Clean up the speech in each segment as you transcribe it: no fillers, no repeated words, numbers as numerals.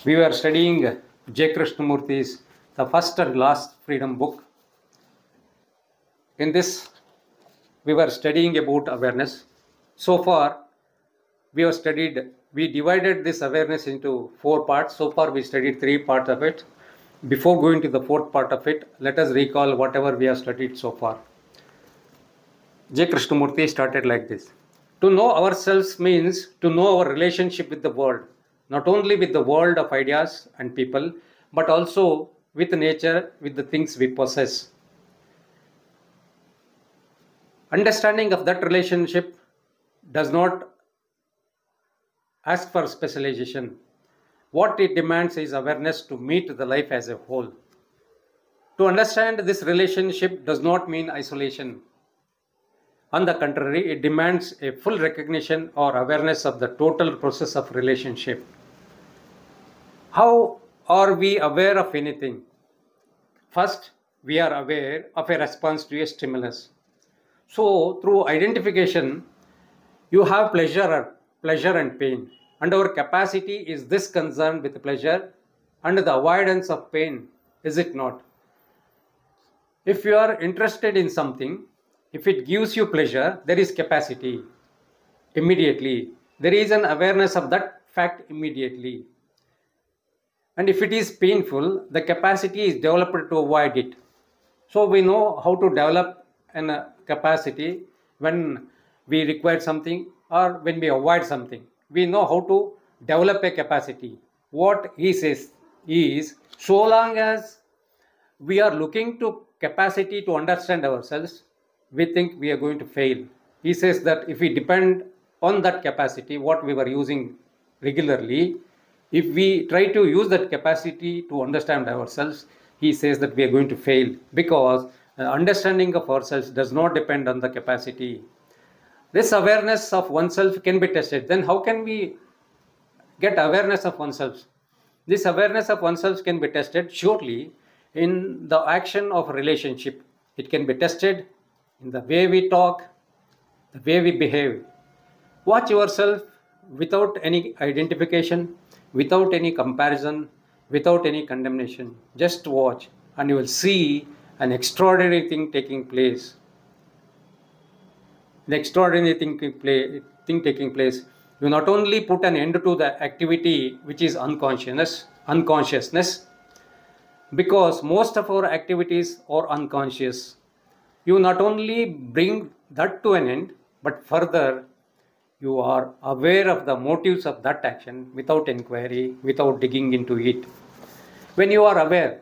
We were studying J. Krishnamurti's The First and Last Freedom book. In this, we were studying about awareness. So far, we divided this awareness into 4 parts. So far, we studied 3 parts of it. Before going to the 4th part of it, let us recall whatever we have studied so far. J. Krishnamurti started like this. To know ourselves means to know our relationship with the world, not only with the world of ideas and people, but also with nature, with the things we possess. Understanding of that relationship does not ask for specialization. What it demands is awareness to meet the life as a whole. To understand this relationship does not mean isolation. On the contrary, it demands a full recognition or awareness of the total process of relationship. How are we aware of anything? First, we are aware of a response to a stimulus. So, through identification, you have pleasure and pain. And our capacity is this concerned with pleasure and the avoidance of pain, is it not? If you are interested in something, if it gives you pleasure, there is capacity immediately. There is an awareness of that fact immediately. And if it is painful, the capacity is developed to avoid it. So we know how to develop a capacity when we require something or when we avoid something. We know how to develop a capacity. What he says is, so long as we are looking to capacity to understand ourselves, we think we are going to fail. He says that if we depend on that capacity, what we were using regularly, if we try to use that capacity to understand ourselves, he says that we are going to fail, because understanding of ourselves does not depend on the capacity. This awareness of oneself can be tested. Then how can we get awareness of oneself? This awareness of oneself can be tested surely in the action of relationship. It can be tested in the way we talk, the way we behave. Watch yourself without any identification, without any comparison, without any condemnation. Just watch and you will see an extraordinary thing taking place. The extraordinary thing taking place. You not only put an end to the activity which is unconsciousness, because most of our activities are unconscious. You not only bring that to an end, but further you are aware of the motives of that action without inquiry, without digging into it. When you are aware,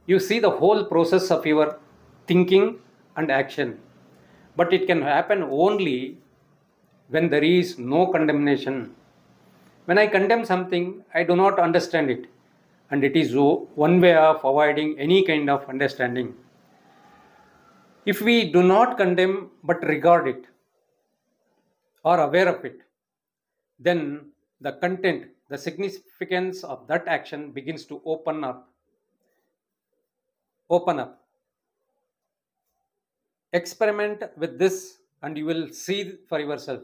you see the whole process of your thinking and action. But it can happen only when there is no condemnation. When I condemn something, I do not understand it. And it is one way of avoiding any kind of understanding. If we do not condemn but regard it or aware of it, then the content, the significance of that action begins to open up. Experiment with this and you will see for yourself.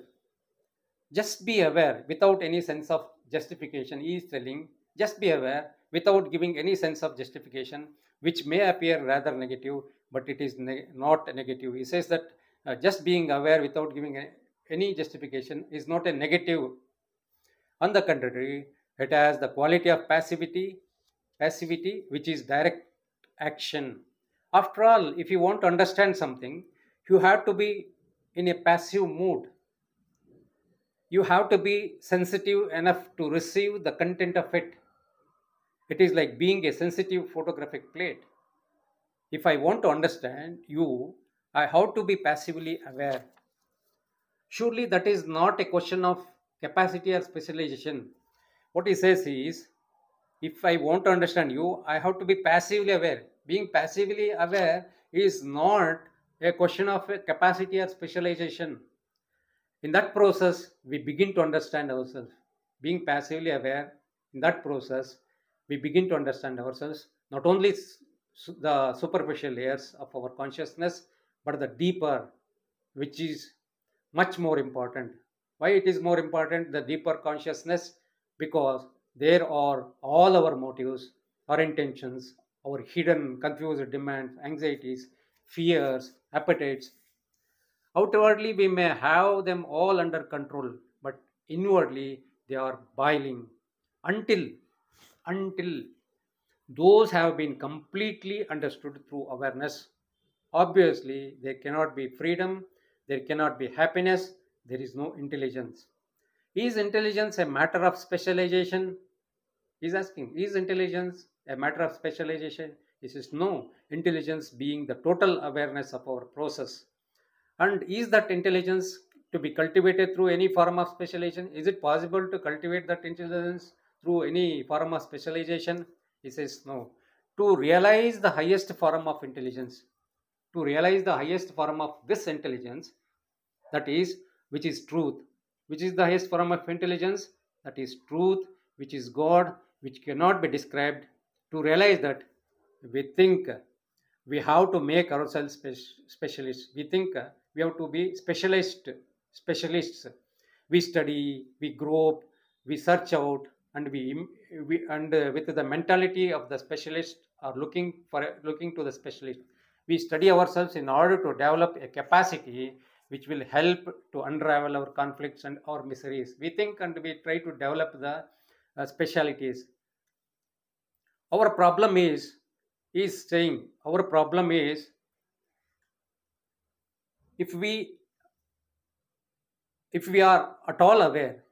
Just be aware without any sense of justification. He is telling, just be aware without giving any sense of justification, which may appear rather negative, but it is not negative. He says that just being aware without giving any justification is not a negative. On the contrary, it has the quality of passivity, which is direct action. After all, if you want to understand something, you have to be in a passive mood. You have to be sensitive enough to receive the content of it. It is like being a sensitive photographic plate. If I want to understand you, I have to be passively aware. Surely that is not a question of capacity or specialization. What he says is, if I want to understand you, I have to be passively aware. Being passively aware is not a question of capacity or specialization. In that process, we begin to understand ourselves. Being passively aware, in that process, we begin to understand ourselves, not only the superficial layers of our consciousness, but the deeper, which is much more important. Why it is more important, the deeper consciousness? Because There are all our motives, our intentions, our hidden, confused demands, anxieties, fears, appetites. Outwardly, we may have them all under control, but inwardly, they are boiling until, until those have been completely understood through awareness. Obviously, there cannot be freedom, there cannot be happiness, there is no intelligence. Is intelligence a matter of specialization? He's asking, is intelligence a matter of specialization? He says, no, intelligence being the total awareness of our process. And is that intelligence to be cultivated through any form of specialization? Is it possible to cultivate that intelligence through any form of specialization? He says, no. To realize the highest form of intelligence, to realize the highest form of this intelligence, that is, which is truth, which is the highest form of intelligence, that is truth, which is God, which cannot be described. To realize that, we think we have to make ourselves specialists. We think we have to be specialists. We study, we grope, we search out, and with the mentality of the specialist, are looking to the specialist. We study ourselves in order to develop a capacity which will help to unravel our conflicts and our miseries. We think and we try to develop the specialities. Our problem is saying, our problem is, if we if we are at all aware,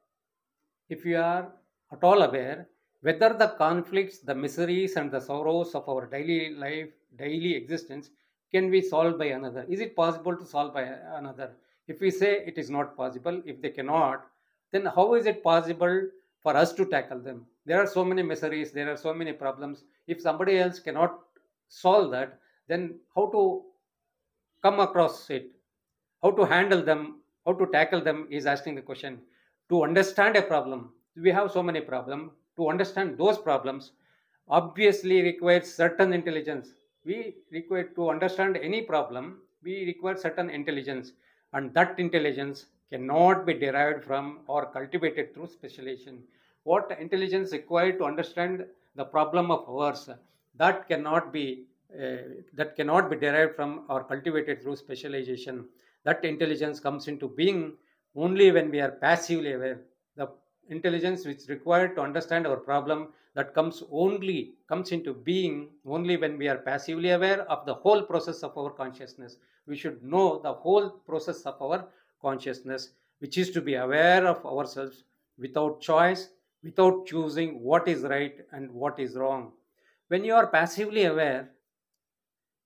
if we are at all aware whether the conflicts, the miseries, and the sorrows of our daily life, daily existence can be solved by another. Is it possible to solve by another? If we say it is not possible, if they cannot, then how is it possible for us to tackle them? There are so many miseries, there are so many problems. If somebody else cannot solve that, then how to come across it? How to handle them, how to tackle them is asking the question. To understand a problem, we have so many problems. To understand those problems, obviously requires certain intelligence. We require to understand any problem, we require certain intelligence, and that intelligence cannot be derived from or cultivated through specialization. What intelligence required to understand the problem of ours, that cannot be that cannot be derived from or cultivated through specialization. That intelligence comes into being only when we are passively aware. The intelligence which is required to understand our problem, that comes into being only when we are passively aware of the whole process of our consciousness. We should know the whole process of our consciousness, which is to be aware of ourselves without choice, without choosing what is right and what is wrong. When you are passively aware,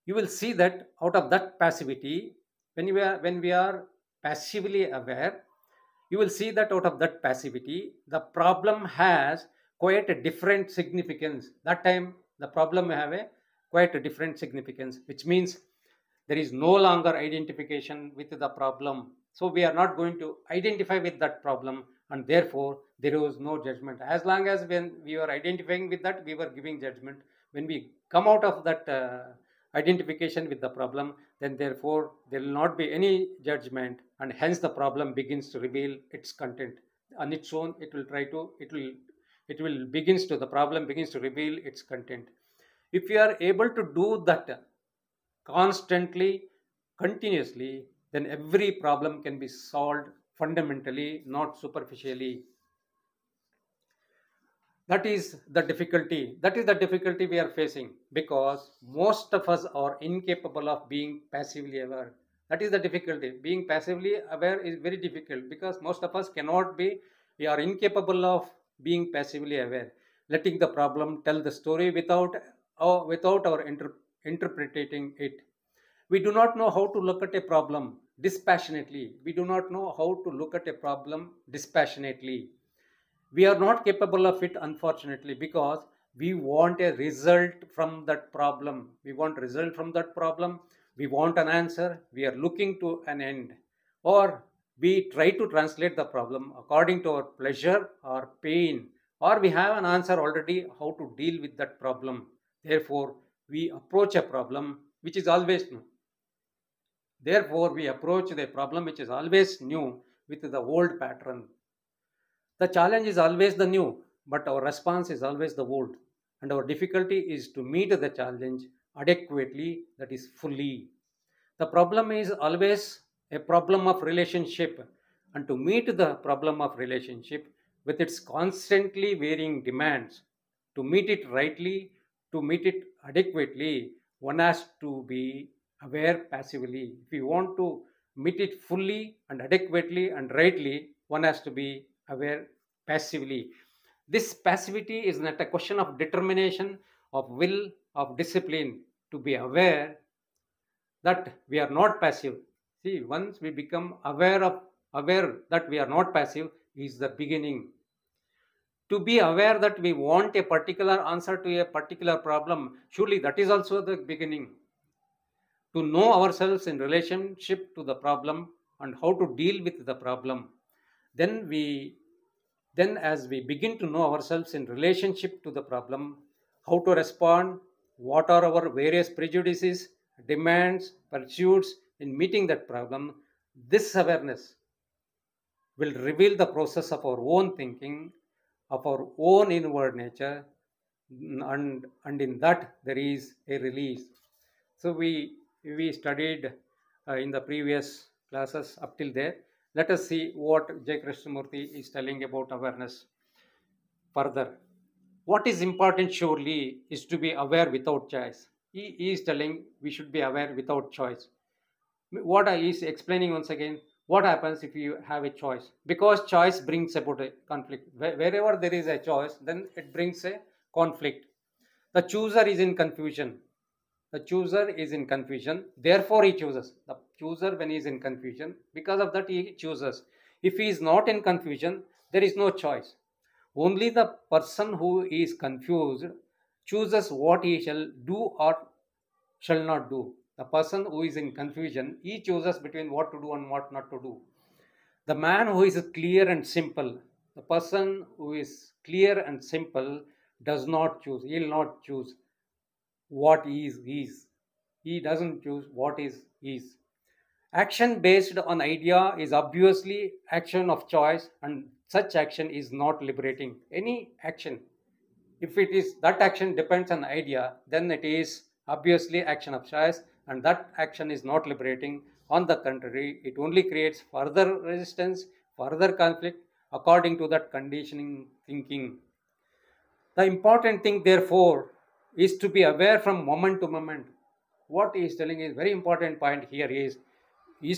you will see that out of that passivity, when we are passively aware, you will see that out of that passivity, the problem has quite a different significance. That time, the problem may have a quite a different significance, which means there is no longer identification with the problem. So we are not going to identify with that problem, and therefore there was no judgment. As long as when we were identifying with that, we were giving judgment. When we come out of that identification with the problem, then therefore there will not be any judgment, and hence the problem begins to reveal its content on its own. The problem begins to reveal its content. If you are able to do that constantly, continuously, then every problem can be solved fundamentally, not superficially. That is the difficulty we are facing, because most of us are incapable of being passively aware. That is the difficulty. Being passively aware is very difficult, because most of us we are incapable of being passively aware, letting the problem tell the story without our interpreting it. We do not know how to look at a problem dispassionately. We do not know how to look at a problem dispassionately. We are not capable of it, unfortunately, because we want a result from that problem. We want result from that problem. We want an answer. We are looking to an end. Or we try to translate the problem according to our pleasure or pain. Or we have an answer already how to deal with that problem. Therefore, we approach a problem which is always new. Therefore, we approach the problem which is always new with the old pattern. The challenge is always the new. but our response is always the old. And our difficulty is to meet the challenge adequately, that is fully. The problem is always a problem of relationship, and to meet the problem of relationship with its constantly varying demands, to meet it rightly, to meet it adequately, one has to be aware passively. If you want to meet it fully and adequately and rightly, one has to be aware passively. This passivity is not a question of determination, of will, of discipline. To be aware that we are not passive. See, once we become aware that we are not passive is the beginning. To be aware that we want a particular answer to a particular problem, surely that is also the beginning. To know ourselves in relationship to the problem and how to deal with the problem, then as we begin to know ourselves in relationship to the problem, how to respond, what are our various prejudices, demands, pursuits in meeting that problem, this awareness will reveal the process of our own thinking, of our own inward nature, and in that there is a release. So we studied in the previous classes up till there. Let us see what J. Krishnamurti is telling about awareness further. What is important surely is to be aware without choice. He is telling we should be aware without choice. What he is explaining once again, what happens if you have a choice? Because choice brings about a conflict. Wherever there is a choice, then it brings a conflict. The chooser is in confusion. The chooser is in confusion, therefore he chooses. The chooser, when he is in confusion, because of that he chooses. If he is not in confusion, there is no choice. Only the person who is confused chooses what he shall do or shall not do. The person who is in confusion, he chooses between what to do and what not to do. The man who is clear and simple, the person who is clear and simple does not choose. He will not choose what is. He doesn't choose what is. Action based on idea is obviously action of choice, and such action is not liberating. Any action, if it is that action depends on idea, then it is obviously action of choice, and that action is not liberating. On the contrary, it only creates further resistance, further conflict according to that conditioning thinking. The important thing, therefore, is to be aware from moment to moment. What he is telling is very important point here is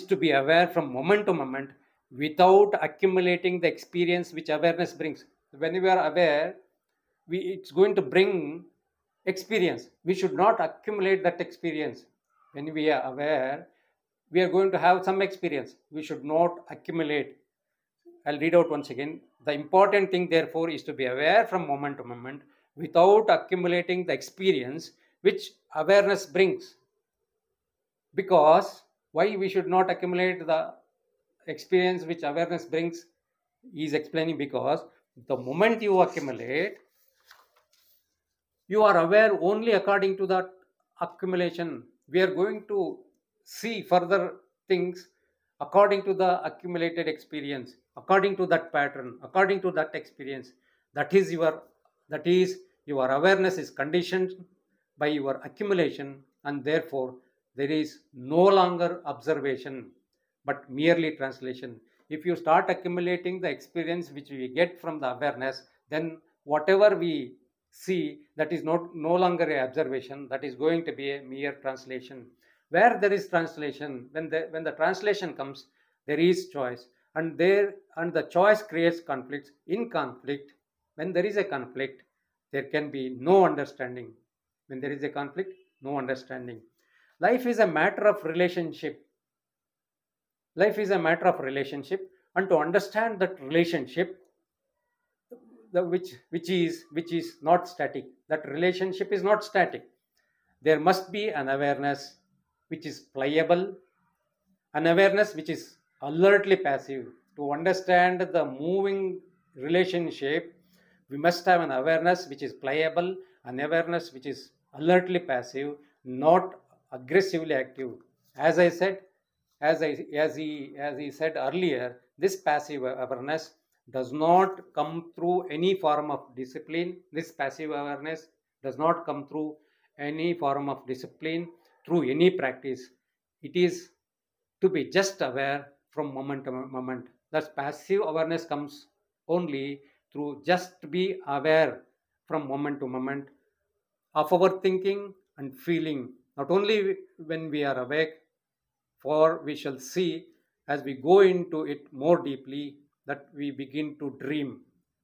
to be aware from moment to moment without accumulating the experience which awareness brings. When we are aware, it's going to bring experience. We should not accumulate that experience. When we are aware, we are going to have some experience. We should not accumulate. I'll read out once again. The important thing, therefore, is to be aware from moment to moment without accumulating the experience which awareness brings. Because why we should not accumulate the experience which awareness brings, he is explaining, because the moment you accumulate, you are aware only according to that accumulation. We are going to see further things according to the accumulated experience, according to that pattern, according to that experience. That is your awareness is conditioned by your accumulation, and therefore there is no longer observation but merely translation. If you start accumulating the experience which we get from the awareness, then whatever we see, that is no longer a observation, that is going to be a mere translation. Where there is translation, when the translation comes, there is choice, and the choice creates conflicts. In conflict, when there is a conflict, there can be no understanding. When there is a conflict, no understanding. Life is a matter of relationship. Life is a matter of relationship, and to understand that relationship, which is not static, that relationship is not static. There must be an awareness which is pliable, an awareness which is alertly passive. To understand the moving relationship, we must have an awareness which is pliable, an awareness which is alertly passive, not aggressively active. As he said earlier, this passive awareness, does not come through any form of discipline. This passive awareness does not come through any form of discipline, through any practice. It is to be just aware from moment to moment. Thus, passive awareness comes only through just be aware from moment to moment of our thinking and feeling. Not only when we are awake, for we shall see as we go into it more deeply that we begin to dream,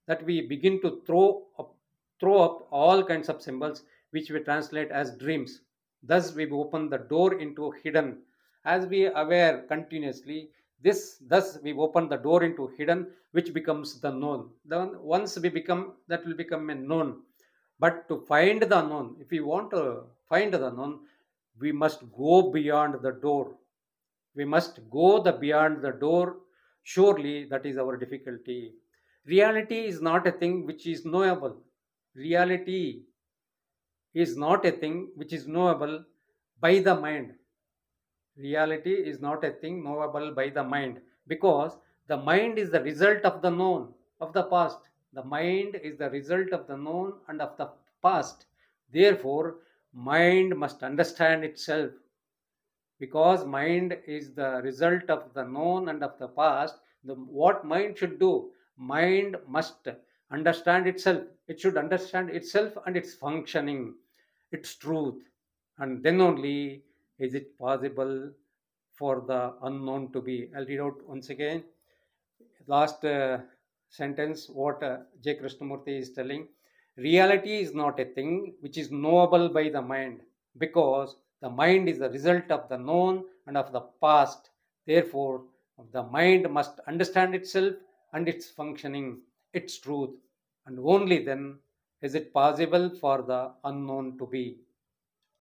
that we begin to throw up all kinds of symbols which we translate as dreams. Thus we open the door into hidden. As we aware continuously, this thus we open the door into hidden, which becomes the known. Then once we become, that will become a known. But to find the known, if we want to find the known, we must go beyond the door. We must go the beyond the door. Surely that is our difficulty. Reality is not a thing which is knowable. Reality is not a thing which is knowable by the mind. Reality is not a thing knowable by the mind, because the mind is the result of the known of the past. The mind is the result of the known and of the past. Therefore, mind must understand itself. Because mind is the result of the known and of the past, what mind should do? Mind must understand itself. It should understand itself and its functioning, its truth. And then only is it possible for the unknown to be. I'll read out once again. Last sentence, what J. Krishnamurti is telling. Reality is not a thing which is knowable by the mind, because the mind is the result of the known and of the past. Therefore, the mind must understand itself and its functioning, its truth, and only then is it possible for the unknown to be.